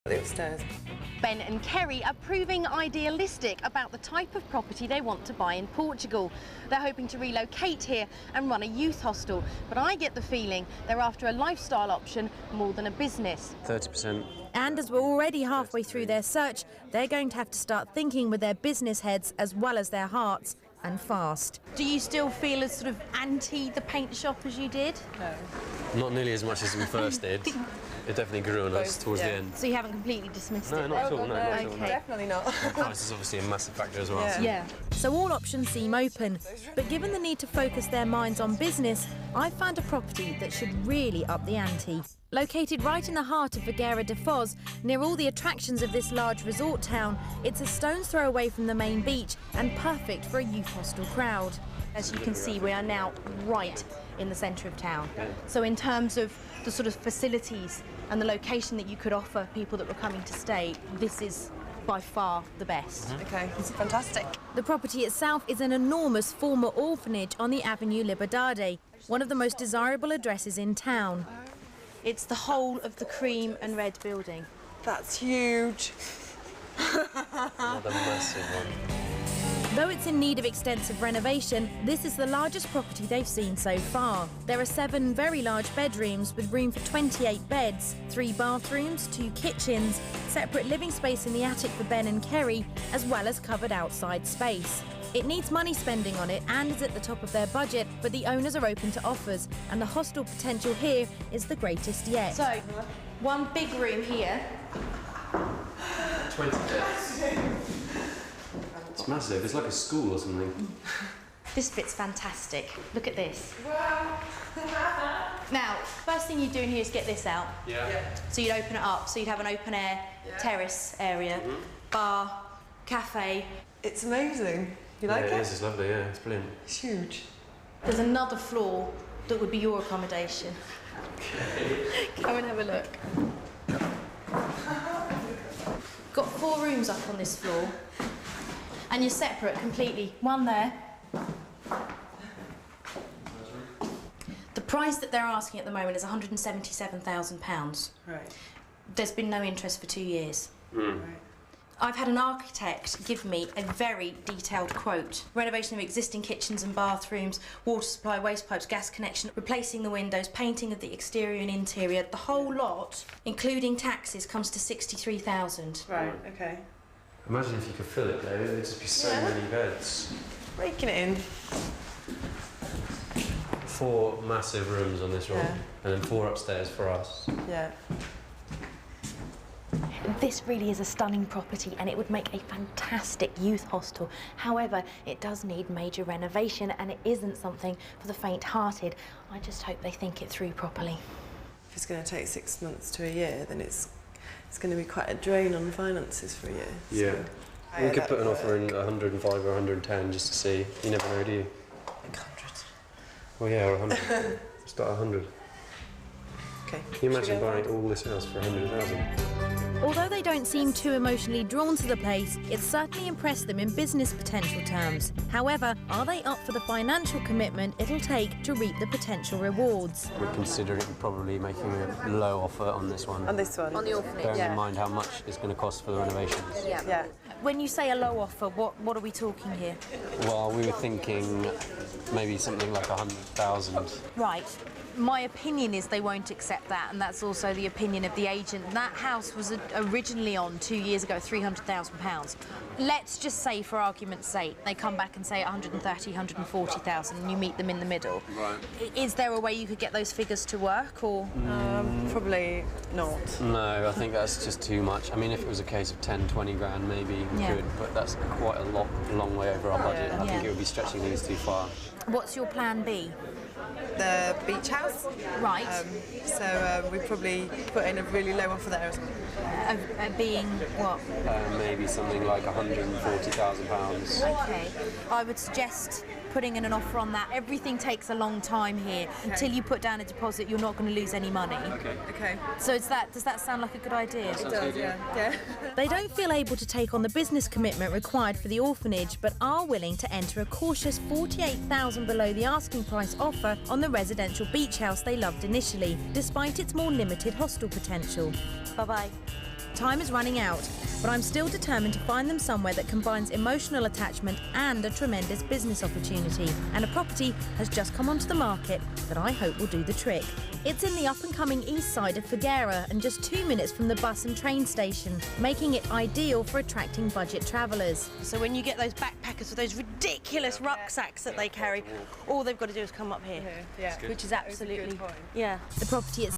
The upstairs. Ben and Kerry are proving idealistic about the type of property they want to buy in Portugal. They're hoping to relocate here and run a youth hostel, but I get the feeling they're after a lifestyle option more than a business. 30%. And as we're already halfway through their search, they're going to have to start thinking with their business heads as well as their hearts, and fast. Do you still feel as sort of anti the paint shop as you did? No. Not nearly as much as we first did. It definitely grew on us towards the end. So you haven't completely dismissed No, it? not at all, no, not at all. Okay. Definitely not. Price is obviously a massive factor as well. Yeah. So all options seem open, but given the need to focus their minds on business, I've found a property that should really up the ante. Located right in the heart of Figueira da Foz, near all the attractions of this large resort town, it's a stone's throw away from the main beach and perfect for a youth hostel crowd. As you can see, we are now right in the centre of town. So in terms of the sort of facilities and the location that you could offer people that were coming to stay, this is by far the best. Okay, it's fantastic. The property itself is an enormous former orphanage on the Avenue Liberdade, one of the most desirable addresses in town. It's the whole of the cream and red building. That's huge. Another massive one. Though it's in need of extensive renovation, this is the largest property they've seen so far. There are 7 very large bedrooms with room for 28 beds, 3 bathrooms, 2 kitchens, separate living space in the attic for Ben and Kerry, as well as covered outside space. It needs money spending on it and is at the top of their budget, but the owners are open to offers, and the hostel potential here is the greatest yet. So, one big room here. 20 beds. It's massive. It's like a school or something. This fits fantastic. Look at this. Now, first thing you do in here is get this out. Yeah. So you'd open it up, so you'd have an open air terrace area, bar, cafe. It's amazing. You like Yeah, it? it is. It's lovely. Yeah, it's brilliant. It's huge. There's another floor that would be your accommodation. Come and have a look. Got 4 rooms up on this floor, and you're separate completely. One there. The price that they're asking at the moment is £177,000. Right. There's been no interest for 2 years. Right. I've had an architect give me a very detailed quote. Renovation of existing kitchens and bathrooms, water supply, waste pipes, gas connection, replacing the windows, painting of the exterior and interior. The whole lot, including taxes, comes to £63,000. Right, okay. Imagine if you could fill it though. There'd just be so many beds. Breaking it in. 4 massive rooms on this one, and then 4 upstairs for us. Yeah. This really is a stunning property and it would make a fantastic youth hostel. However, it does need major renovation and it isn't something for the faint-hearted. I just hope they think it through properly. If it's going to take 6 months to a year, then it's going to be quite a drain on finances for a year. Yeah. So, We could put an offer in 105 or 110 just to see. You never know, do you? Like 100. Well, yeah, or 100. Start at 100. Okay. Can you imagine buying all this house for 100,000? Although they don't seem too emotionally drawn to the place, it's certainly impressed them in business potential terms. However, are they up for the financial commitment it'll take to reap the potential rewards? We're considering probably making a low offer on this one. On this one? On the orphanage? Bearing in mind how much it's going to cost for the renovations. Yeah. When you say a low offer, what are we talking here? Well, we were thinking maybe something like 100,000. Right. My opinion is they won't accept that, and that's also the opinion of the agent. That house was originally on 2 years ago, £300,000. Let's just say, for argument's sake, they come back and say 130, 140,000, and you meet them in the middle. Right. Is there a way you could get those figures to work, or? Probably not. No, I think that's just too much. I mean, if it was a case of 10, 20 grand, maybe we could, but that's quite a long way over our budget. I think it would be stretching things too far. What's your plan B? The beach house. Right. So we probably put in a really low offer there as well. Being what? Maybe something like £140,000. Okay. I would suggest putting in an offer on that. Everything takes a long time here. Okay. Until you put down a deposit, you're not going to lose any money. Okay. So does that sound like a good idea? It does, yeah. They don't feel able to take on the business commitment required for the orphanage, but are willing to enter a cautious £48,000 below the asking price offer on the residential beach house they loved initially, despite its more limited hostel potential. Bye-bye. Time is running out, but I'm still determined to find them somewhere that combines emotional attachment and a tremendous business opportunity. And a property has just come onto the market that I hope will do the trick. It's in the up-and-coming east side of Figuera and just 2 minutes from the bus and train station, making it ideal for attracting budget travellers. So when you get those backpackers with those ridiculous rucksacks that they carry, all they've got to do is come up here, which is absolutely, The property itself